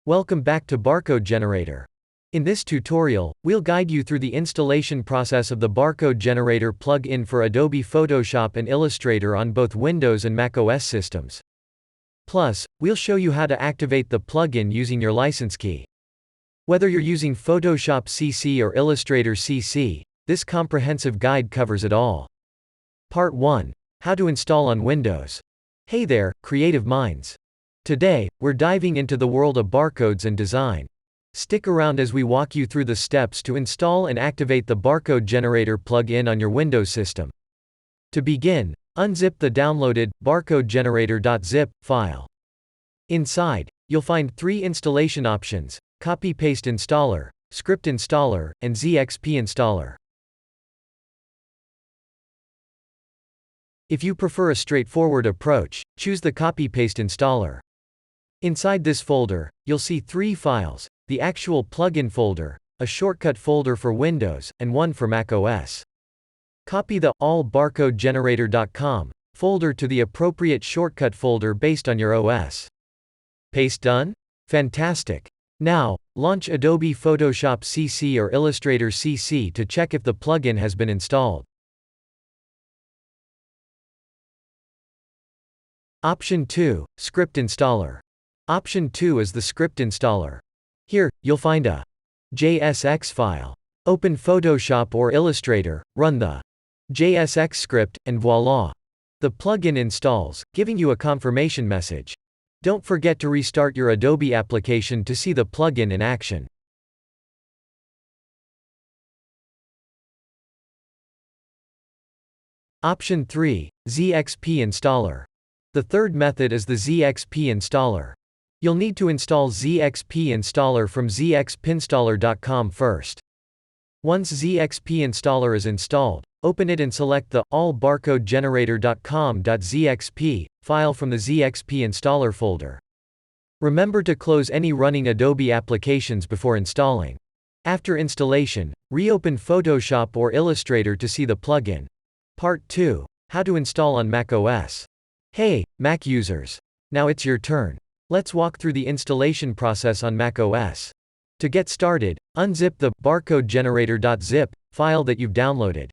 Welcome back to Barcode Generator. In this tutorial, we'll guide you through the installation process of the Barcode Generator plug-in for Adobe Photoshop and Illustrator on both Windows and macOS systems. Plus, we'll show you how to activate the plugin using your license key. Whether you're using Photoshop CC or Illustrator CC, this comprehensive guide covers it all. Part 1. How to install on Windows. Hey there, creative minds. Today, we're diving into the world of barcodes and design. Stick around as we walk you through the steps to install and activate the Barcode Generator plugin on your Windows system. To begin, unzip the downloaded barcodegenerator.zip file. Inside, you'll find three installation options: Copy-Paste Installer, Script Installer, and ZXP Installer. If you prefer a straightforward approach, choose the Copy-Paste Installer. Inside this folder, you'll see three files: the actual plugin folder, a shortcut folder for Windows, and one for macOS. Copy the allbarcodegenerator.com folder to the appropriate shortcut folder based on your OS. Paste done? Fantastic! Now, launch Adobe Photoshop CC or Illustrator CC to check if the plugin has been installed. Option 2, Script Installer. Option 2 is the script installer. Here, you'll find a JSX file. Open Photoshop or Illustrator, run the JSX script, and voila! The plugin installs, giving you a confirmation message. Don't forget to restart your Adobe application to see the plugin in action. Option 3, ZXP Installer. The third method is the ZXP Installer. You'll need to install ZXP Installer from zxpinstaller.com first. Once ZXP Installer is installed, open it and select the allbarcodegenerator.com.zxp file from the ZXP Installer folder. Remember to close any running Adobe applications before installing. After installation, reopen Photoshop or Illustrator to see the plugin. Part 2. How to install on macOS. Hey, Mac users! Now it's your turn. Let's walk through the installation process on macOS. To get started, unzip the barcodegenerator.zip file that you've downloaded.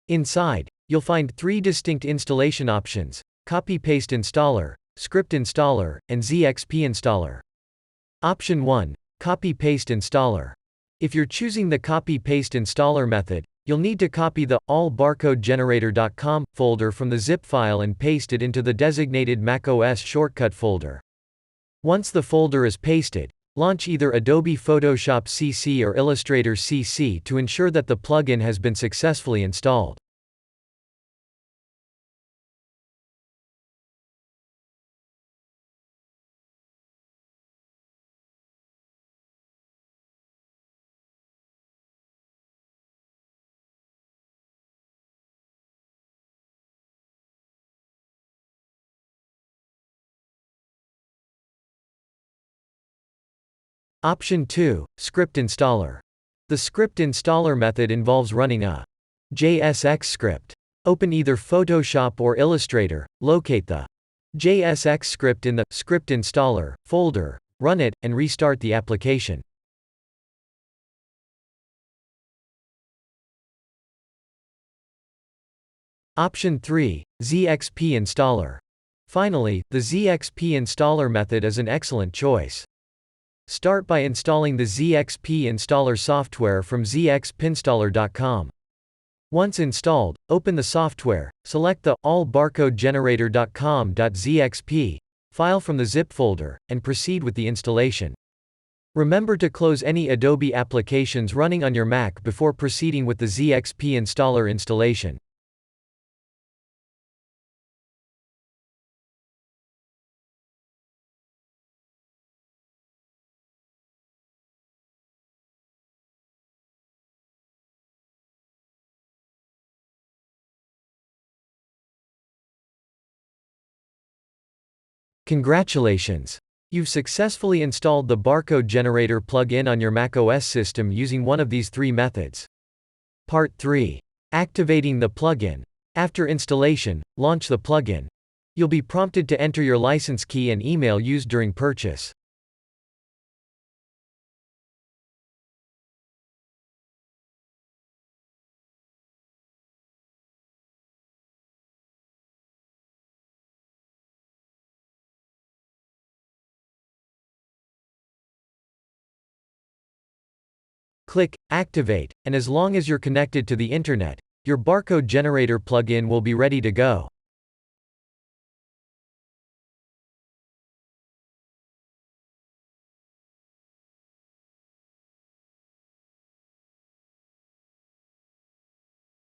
Inside, you'll find three distinct installation options: Copy-Paste Installer, Script Installer, and ZXP Installer. Option 1, Copy-Paste Installer. If you're choosing the Copy-Paste Installer method, you'll need to copy the allbarcodegenerator.com folder from the zip file and paste it into the designated macOS shortcut folder. Once the folder is pasted, launch either Adobe Photoshop CC or Illustrator CC to ensure that the plugin has been successfully installed. Option 2, Script Installer. The script installer method involves running a JSX script. Open either Photoshop or Illustrator, locate the JSX script in the Script Installer folder, run it, and restart the application. Option 3, ZXP Installer. Finally, the ZXP Installer method is an excellent choice. Start by installing the ZXP Installer software from zxpinstaller.com. Once installed, open the software, select the allbarcodegenerator.com.zxp file from the zip folder, and proceed with the installation. Remember to close any Adobe applications running on your Mac before proceeding with the ZXP Installer installation. Congratulations! You've successfully installed the Barcode Generator plugin on your macOS system using one of these three methods. Part 3. Activating the plugin. After installation, launch the plugin. You'll be prompted to enter your license key and email used during purchase. Click Activate, and as long as you're connected to the internet, your barcode generator plugin will be ready to go.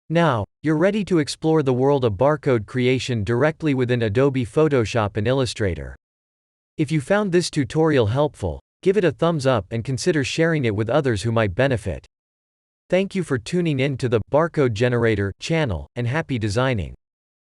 Now, you're ready to explore the world of barcode creation directly within Adobe Photoshop and Illustrator. If you found this tutorial helpful, give it a thumbs up and consider sharing it with others who might benefit. Thank you for tuning in to the Barcode Generator channel, and happy designing.